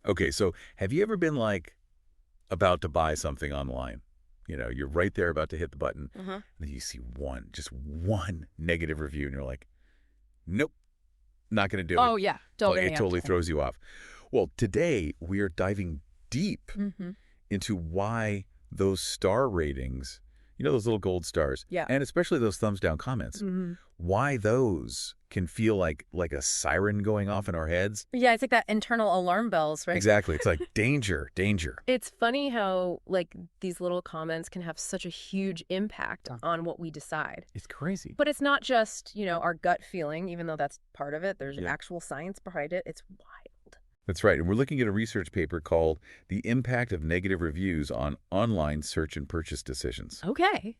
Okay, so have you ever been like about to buy something online? You know, you're right there about to hit the button, Uh-huh. and then you see just one negative review, and you're like, nope, not going to do it. Oh, yeah. Don't get It me up totally to throws you off. Well, today we are diving deep Mm-hmm. into why those star ratings, you know, those little gold stars, Yeah. and especially those thumbs down comments, Mm-hmm. why those can feel like a siren going off in our heads. Yeah, it's like that internal alarm bells, right? Exactly. It's like danger, danger. It's funny how, like, these little comments can have such a huge impact on what we decide. It's crazy. But it's not just, our gut feeling, even though that's part of it. There's Yeah. actual science behind it. It's wild. That's right. And we're looking at a research paper called The Impact of Negative Reviews on Online Search and Purchase Decisions. Okay.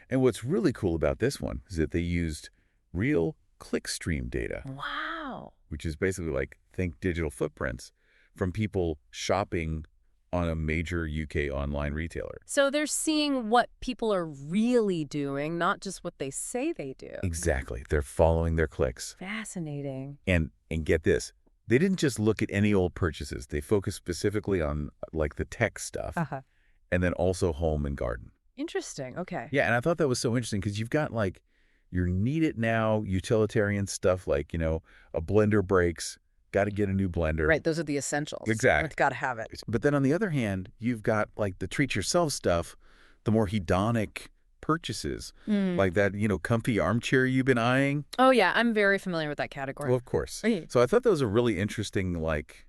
And what's really cool about this one is that they used real clickstream data, Wow. which is basically like, think digital footprints from people shopping on a major UK online retailer. So they're seeing what people are really doing, not just what they say they do. Exactly. They're following their clicks. Fascinating. And get this, they didn't just look at any old purchases. They focused specifically on like the tech stuff Uh-huh. and then also home and garden. Interesting. Okay. Yeah, and I thought that was so interesting because you've got like your need it now utilitarian stuff like, you know, a blender breaks, got to get a new blender. Right. Those are the essentials. Exactly. Got to have it. But then on the other hand, you've got like the treat yourself stuff, the more hedonic purchases, like that, you know, comfy armchair you've been eyeing. Oh, yeah. I'm very familiar with that category. Well, of course. Right. So I thought that was a really interesting like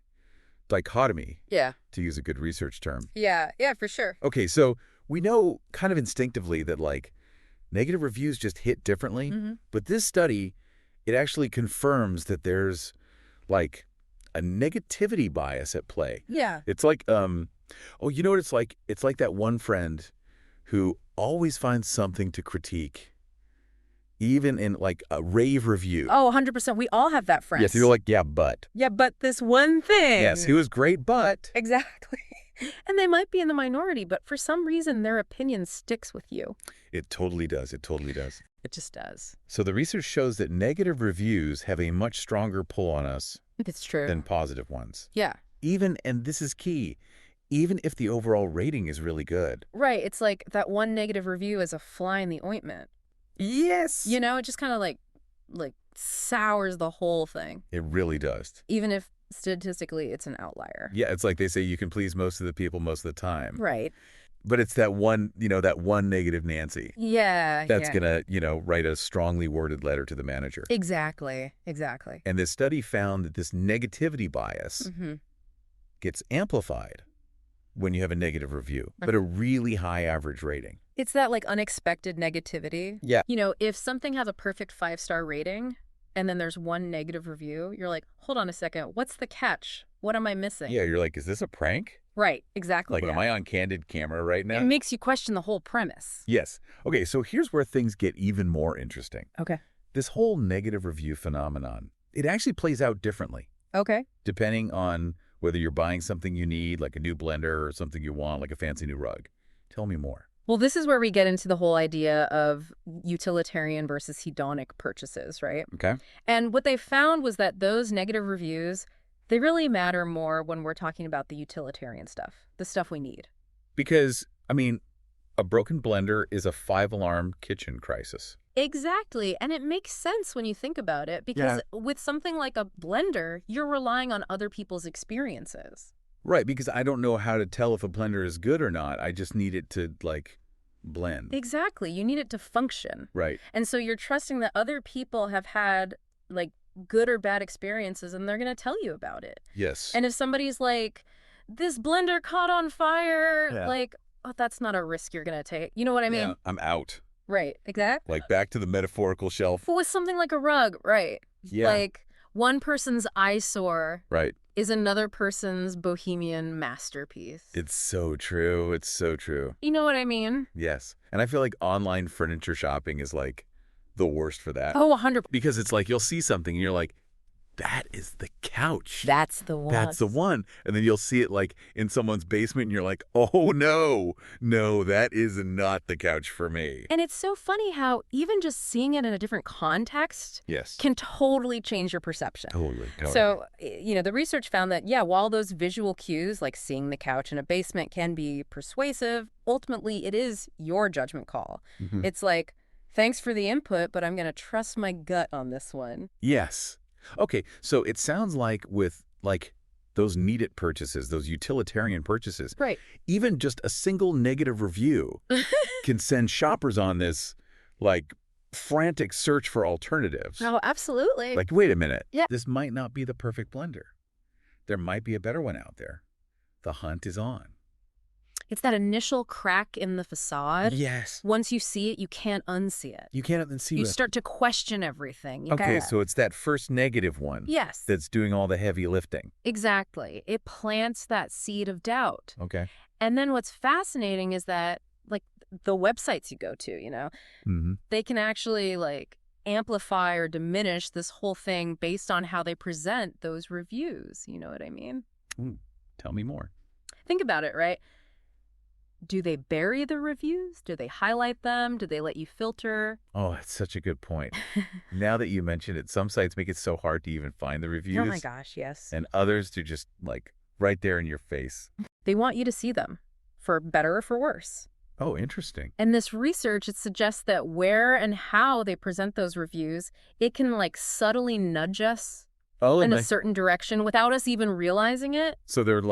dichotomy, Yeah. to use a good research term. Yeah. Yeah, for sure. Okay, so we know kind of instinctively that like negative reviews just hit differently, but this study, it actually confirms that there's like a negativity bias at play. Yeah. It's like, oh, you know what it's like? It's like that one friend who always finds something to critique, even in like a rave review. Oh, 100%. We all have that friend. Yes, you're like, yeah, but. Yeah, but this one thing. Yes, he was great, but. Exactly. And they might be in the minority, but for some reason, their opinion sticks with you. It totally does. It totally does. It just does. So the research shows that negative reviews have a much stronger pull on us It's true. than positive ones. Yeah. Even, and this is key, even if the overall rating is really good. Right. It's like that one negative review is a fly in the ointment. Yes. You know, it just kind of like sours the whole thing. It really does. Even if statistically it's an outlier. Yeah, it's like they say you can please most of the people most of the time. Right. But it's that one, you know, that one negative Nancy Yeah. that's yeah. going to, you know, write a strongly worded letter to the manager. Exactly. Exactly. And this study found that this negativity bias Mm-hmm. gets amplified when you have a negative review, but a really high average rating. It's that like unexpected negativity. Yeah. You know, if something has a perfect 5-star rating and then there's one negative review, you're like, hold on a second. What's the catch? What am I missing? Yeah, you're like, is this a prank? Right. Exactly. Like, that. am I on candid camera right now? It makes you question the whole premise. Yes. Okay, so here's where things get even more interesting. Okay. This whole negative review phenomenon, it actually plays out differently, Okay. depending on whether you're buying something you need, like a new blender, or something you want, like a fancy new rug. Tell me more. Well, this is where we get into the whole idea of utilitarian versus hedonic purchases, right? Okay. And what they found was that those negative reviews, they really matter more when we're talking about the utilitarian stuff, the stuff we need. Because, I mean, a broken blender is a 5-alarm kitchen crisis. Exactly. And it makes sense when you think about it, because with something like a blender, you're relying on other people's experiences. Right, because I don't know how to tell if a blender is good or not. I just need it to, like, blend. Exactly. You need it to function. Right. And so you're trusting that other people have had, like, good or bad experiences, and they're going to tell you about it. Yes. And if somebody's like, this blender caught on fire, Yeah. like, oh, that's not a risk you're going to take. You know what I mean? Yeah, I'm out. Right. Exactly. Like, back to the metaphorical shelf. But with something like a rug, right. Yeah. Like, one person's eyesore Right. is another person's bohemian masterpiece. It's so true. It's so true. You know what I mean? Yes. And I feel like online furniture shopping is like the worst for that. Oh, 100%. Because it's like you'll see something and you're like, that is the couch. That's the one. That's the one. And then you'll see it like in someone's basement and you're like, oh no, that is not the couch for me. And it's so funny how even just seeing it in a different context can totally change your perception. Totally. So, the research found that, while those visual cues, like seeing the couch in a basement, can be persuasive, ultimately it is your judgment call. Mm-hmm. It's like, thanks for the input, but I'm going to trust my gut on this one. Yes. Okay, so it sounds like with those needed purchases, those utilitarian purchases, right? Even just a single negative review can send shoppers on this frantic search for alternatives. Oh, absolutely. Like, wait a minute. Yeah. This might not be the perfect blender. There might be a better one out there. The hunt is on. It's that initial crack in the facade. Yes. Once you see it, you can't unsee it. You can't unsee it. You start to question everything. So it's that first negative one. Yes. That's doing all the heavy lifting. Exactly. It plants that seed of doubt. Okay. And then what's fascinating is that, the websites you go to, mm-hmm. they can actually, amplify or diminish this whole thing based on how they present those reviews. You know what I mean? Tell me more. Think about it, right? Do they bury the reviews? Do they highlight them? Do they let you filter? Oh, that's such a good point. Now that you mention it, some sites make it so hard to even find the reviews. Oh my gosh, yes. And others do just right there in your face. They want you to see them, for better or for worse. Oh, interesting. And this research, it suggests that where and how they present those reviews, it can subtly nudge us in a certain direction without us even realizing it. So they're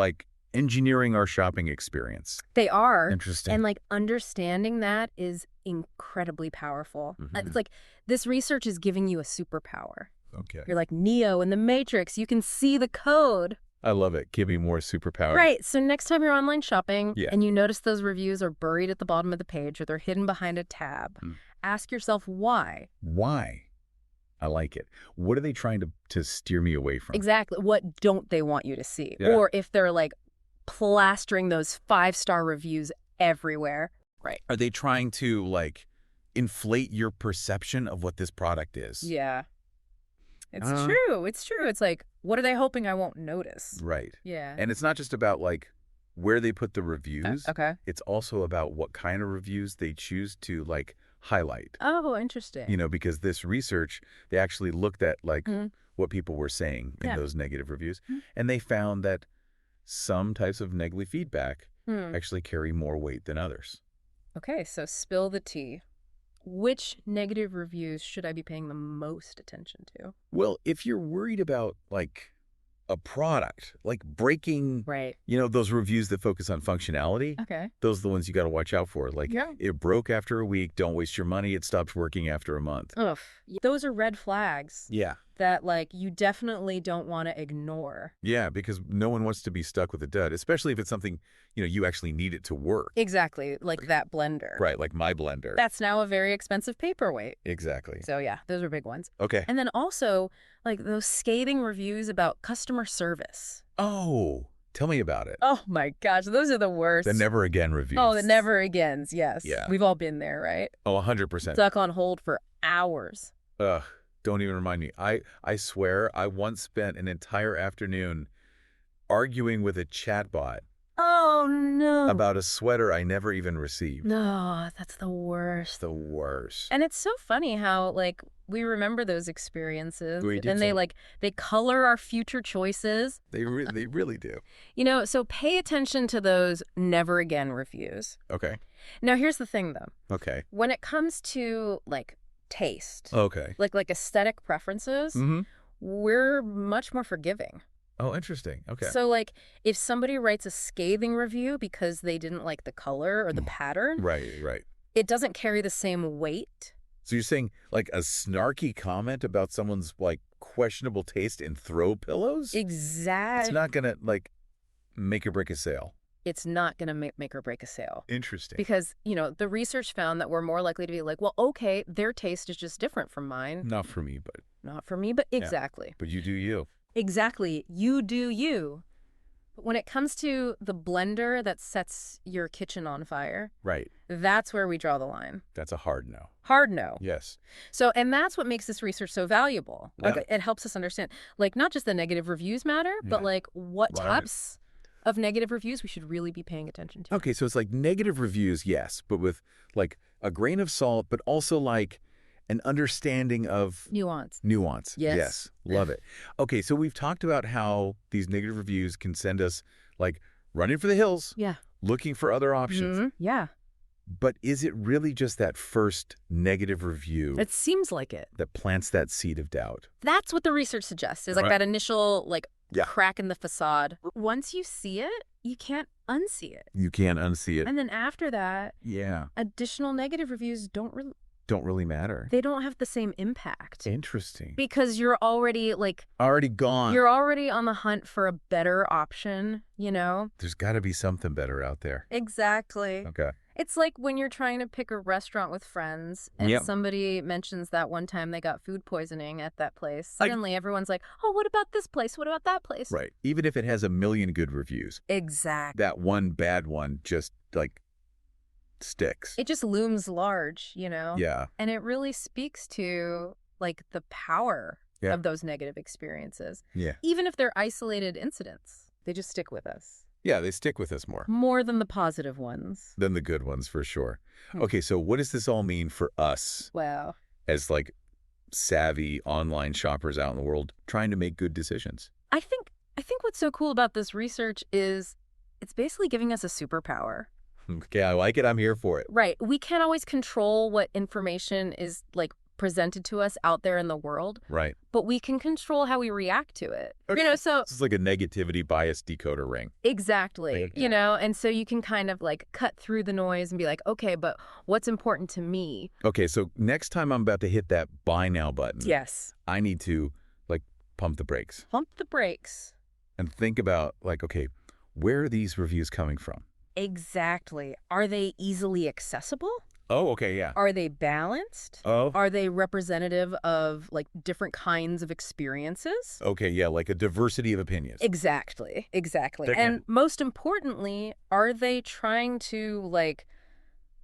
engineering our shopping experience. They are. Interesting. And understanding that is incredibly powerful. Mm-hmm. It's this research is giving you a superpower. Okay. You're like Neo in the Matrix. You can see the code. I love it. Give me more superpower. Right. So next time you're online shopping and you notice those reviews are buried at the bottom of the page or they're hidden behind a tab, ask yourself why. Why? I like it. What are they trying to steer me away from? Exactly. What don't they want you to see? Yeah. Or if they're plastering those 5-star reviews everywhere. Right. Are they trying to inflate your perception of what this product is? Yeah. It's true. It's true. It's what are they hoping I won't notice? Right. Yeah. And it's not just about where they put the reviews. Okay. It's also about what kind of reviews they choose to highlight. Oh, interesting. Because this research, they actually looked at what people were saying in those negative reviews. And they found that some types of negative feedback actually carry more weight than others. Okay, so spill the tea. Which negative reviews should I be paying the most attention to? Well, if you're worried about a product, breaking, right? Those reviews that focus on functionality. Okay. Those are the ones you got to watch out for. It broke after a week. Don't waste your money. It stops working after a month. Ugh. Those are red flags. Yeah. That you definitely don't want to ignore. Yeah, because no one wants to be stuck with a dud, especially if it's something, you actually need it to work. Exactly. Like that blender. Right, like my blender. That's now a very expensive paperweight. Exactly. So yeah, those are big ones. Okay. And then also those scathing reviews about customer service. Oh, tell me about it. Oh my gosh, those are the worst. The never again reviews. Oh, the never agains, yes. Yeah. We've all been there, right? Oh, 100%. Stuck on hold for hours. Ugh. Don't even remind me. I swear I once spent an entire afternoon arguing with a chatbot. Oh, no. About a sweater I never even received. No, that's the worst. The worst. And it's so funny how, we remember those experiences. We do and they color our future choices. They really do. So pay attention to those never again reviews. Okay. Now, here's the thing, though. Okay. When it comes to, taste. Okay. Like aesthetic preferences, we're much more forgiving. Oh, interesting. Okay. So, if somebody writes a scathing review because they didn't like the color or the pattern, right, it doesn't carry the same weight. So you're saying, a snarky comment about someone's, questionable taste in throw pillows? Exactly. It's not going to, make or break a sale. It's not going to make or break a sale. Interesting. Because, the research found that we're more likely to be well, okay, their taste is just different from mine. Not for me, but... Not for me, but exactly. Yeah, but you do you. Exactly. You do you. But when it comes to the blender that sets your kitchen on fire, Right. that's where we draw the line. That's a hard no. Hard no. Yes. So, and that's what makes this research so valuable. Yeah. Like, it helps us understand, like, not just the negative reviews matter, but like what Right. types of negative reviews we should really be paying attention to. Okay, so it's like negative reviews, yes, but with like a grain of salt, but also like an understanding of Nuance. nuance. Yes. Yes. Love it. Okay, so we've talked about how these negative reviews can send us like running for the hills, Yeah. looking for other options. Mhm. Yeah. But is it really just that first negative review It seems like it. that plants that seed of doubt? That's what the research suggests, is like Right. that initial, like, Yeah. crack in the facade. Once you see it, you can't unsee it. You can't unsee it. And then after that, Yeah. additional negative reviews don't Don't really matter. they don't have the same impact. Interesting. Because you're already, like, Already gone. you're already on the hunt for a better option, you know? There's got to be something better out there. Exactly. Okay. It's like when you're trying to pick a restaurant with friends and Yep. somebody mentions that one time they got food poisoning at that place. Suddenly everyone's like, oh, what about this place? What about that place? Right. Even if it has a million good reviews, Exactly. that one bad one just like sticks. It just looms large, you know? Yeah. And it really speaks to, like, the power Yeah. of those negative experiences. Yeah. Even if they're isolated incidents, they just stick with us. Yeah, they stick with us More than the positive ones. than the good ones for sure. Hmm. Okay, so what does this all mean for us Wow. as like savvy online shoppers out in the world trying to make good decisions? I think what's so cool about this research is it's basically giving us a superpower. Okay, I like it. I'm here for it. Right. We can't always control what information is, like, presented to us out there in the world, Right. but we can control how we react to it. Okay. You know, so This is like a negativity bias decoder ring. exactly, Okay. you know, and so you can kind of like cut through the noise and be like, okay, but what's important to me? Okay, so next time I'm about to hit that buy now button, Yes. I need to like pump the brakes Pump the brakes. and think about like, okay, where are these reviews coming from? Exactly. Are they easily accessible? Oh, okay, yeah. Are they balanced? Oh, Are they representative of, like, different kinds of experiences? okay, yeah, like a diversity of opinions. Exactly. Exactly. They're- And most importantly, are they trying to, like,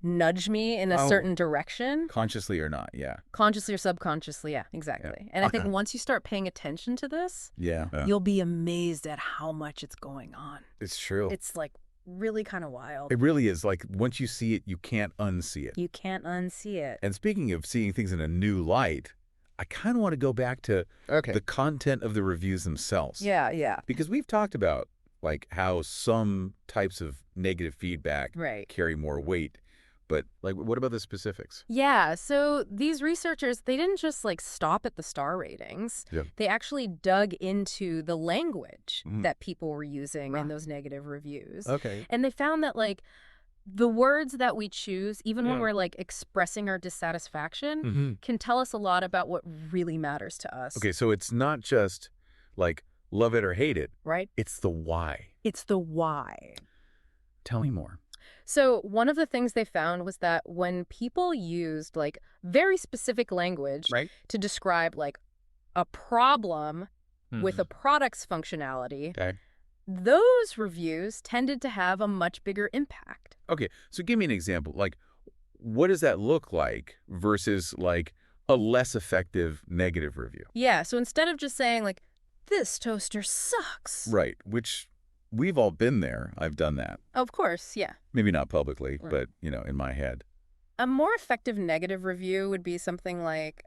nudge me in a Oh. certain direction? Consciously or not, yeah. Consciously or subconsciously? Yeah, exactly. And I think once you start paying attention to this, Yeah. you'll be amazed at how much it's going on. It's true. It's, like, really kind of wild. It really is. Like, once you see it, you can't unsee it. You can't unsee it. And speaking of seeing things in a new light, I kind of want to go back to the content of the reviews themselves. Yeah, yeah. Because we've talked about, like, how some types of negative feedback Right. carry more weight. But, like, what about the specifics? Yeah, so these researchers, they didn't just like stop at the star ratings. Yeah. They actually dug into the language Mhm. that people were using in those negative reviews. Okay. And they found that like the words that we choose, even when Yeah. we're like expressing our dissatisfaction, Mm-hmm. can tell us a lot about what really matters to us. Okay, so it's not just, like, love it or hate it. Right? It's the why. It's the why. Tell me more. So one of the things they found was that when people used like very specific language Right. to describe like a problem with a product's functionality, Okay. those reviews tended to have a much bigger impact. Okay, so give me an example. Like, what does that look like versus, like, a less effective negative review? Yeah, so instead of just saying like, this toaster sucks. Right, which we've all been there. I've done that. Of course, yeah. Maybe not publicly, Right. but, you know, in my head. A more effective negative review would be something like,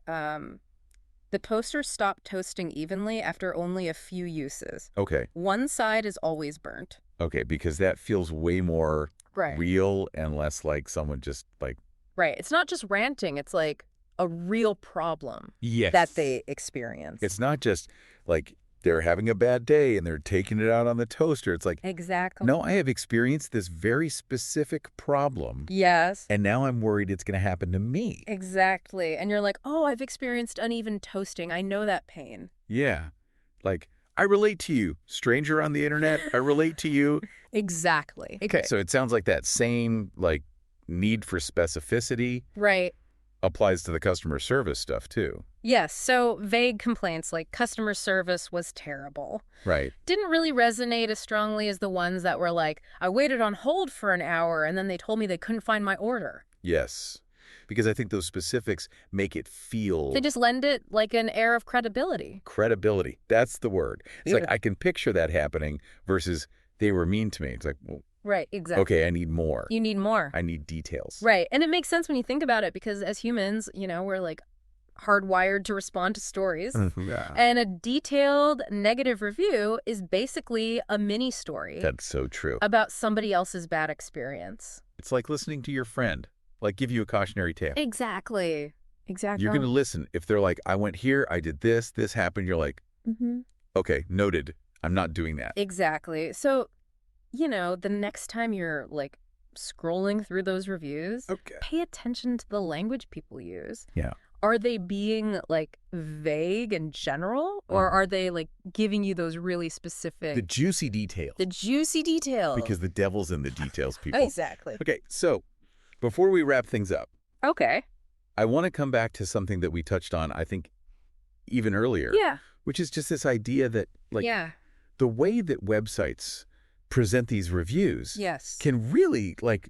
the toaster stopped toasting evenly after only a few uses. Okay, One side is always burnt. okay, because that feels way more Right. real and less like someone just, like... Right. It's not just ranting. It's like a real problem Yes. that they experience. It's not just, like, they're having a bad day and they're taking it out on the toaster. It's like, Exactly. no, I have experienced this very specific problem, Yes. and now I'm worried it's going to happen to me. Exactly. And you're like, oh, I've experienced uneven toasting. I know that pain. Yeah. Like, I relate to you, stranger on the internet. I relate to you. Exactly. Okay. So it sounds like that same, like, need for specificity. Right. applies to the customer service stuff, too. Yes, so vague complaints like customer service was terrible Right. didn't really resonate as strongly as the ones that were like, I waited on hold for an hour and then they told me they couldn't find my order. Yes. Because I think those specifics make it feel... They just lend it like an air of credibility. Credibility. That's the word. It's Yeah. like I can picture that happening versus they were mean to me. It's like, well, Right, exactly. okay, I need more. You need more. I need details. Right, and it makes sense when you think about it because as humans, we're like hardwired to respond to stories. Yeah. And a detailed negative review is basically a mini story. That's so true. About somebody else's bad experience. It's like listening to your friend, like give you a cautionary tale. Exactly. You're going to listen. If they're like, I went here, I did this happened, you're like, okay, noted. I'm not doing that. Exactly. So, the next time you're like scrolling through those reviews, pay attention to the language people use. Yeah. Are they being like vague and general, or are they like giving you those really specific... The juicy details. The juicy details. Because the devil's in the details, people. Exactly. Okay, so before we wrap things up, Okay. I want to come back to something that we touched on, I think, even earlier. Yeah. Which is just this idea that, like, Yeah. the way that websites present these reviews Yes. can really, like,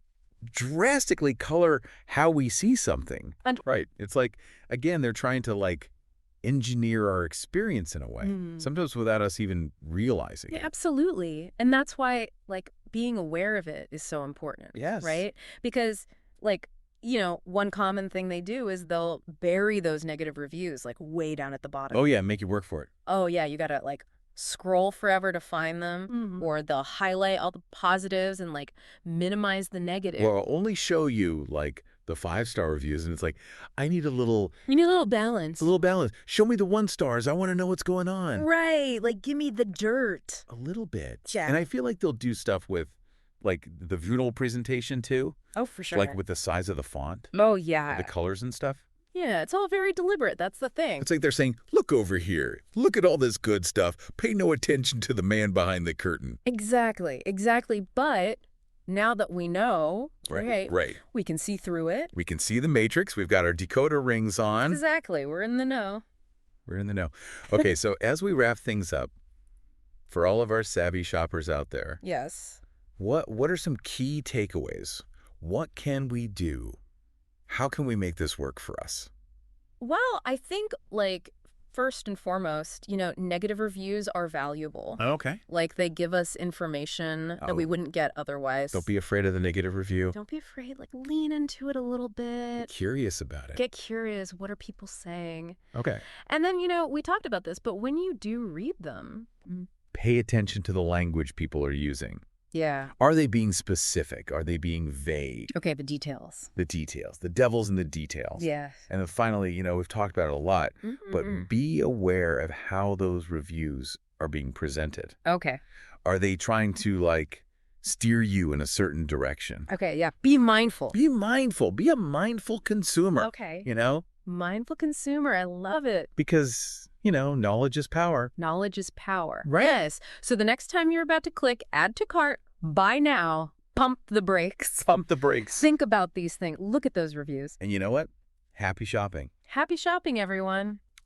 drastically color how we see something. Right. It's like, again, they're trying to, like, engineer our experience in a way, sometimes without us even realizing it. Absolutely. And that's why, like, being aware of it is so important. Yes. Right? Because, like, one common thing they do is they'll bury those negative reviews, like, way down at the bottom. Oh, yeah, make you work for it. Oh, yeah, you gotta, like, scroll forever to find them, or they'll highlight all the positives and, like, minimize the negative. Or I'll only show you, like, the 5-star reviews, and it's like, I need a little... You need a little balance. A little balance. Show me the 1 stars. I want to know what's going on. Right. Like, give me the dirt. A little bit. Yeah. And I feel like they'll do stuff with, like, the visual presentation, too. Oh, for sure. Like, with the size of the font. Oh, yeah. The colors and stuff. Yeah, it's all very deliberate. That's the thing. It's like they're saying, look over here. Look at all this good stuff. Pay no attention to the man behind the curtain. Exactly. But now that we know, Right. we can see through it. We can see the matrix. We've got our decoder rings on. Exactly. We're in the know. We're in the know. Okay, so as we wrap things up, for all of our savvy shoppers out there, Yes. what are some key takeaways? What can we do? How can we make this work for us? Well, I think, like, first and foremost, negative reviews are valuable. Okay. Like, they give us information that we wouldn't get otherwise. Don't be afraid of the negative review. Don't be afraid. Like, lean into it a little bit. Be curious about it. Get curious. What are people saying? Okay. And then, we talked about this, but when you do read them... Pay attention to the language people are using. Yeah. Are they being specific? Are they being vague? Okay, the details. The details. The devil's in the details. Yes. And then finally, we've talked about it a lot, but be aware of how those reviews are being presented. Okay. Are they trying to, like, steer you in a certain direction? Okay, yeah. Be mindful. Be mindful. Be a mindful consumer. Okay. Mindful consumer. I love it. Because, knowledge is power. Knowledge is power. Right. Yes. So the next time you're about to click add to cart, buy now, pump the brakes. Pump the brakes. Think about these things. Look at those reviews. And you know what? Happy shopping. Happy shopping, everyone.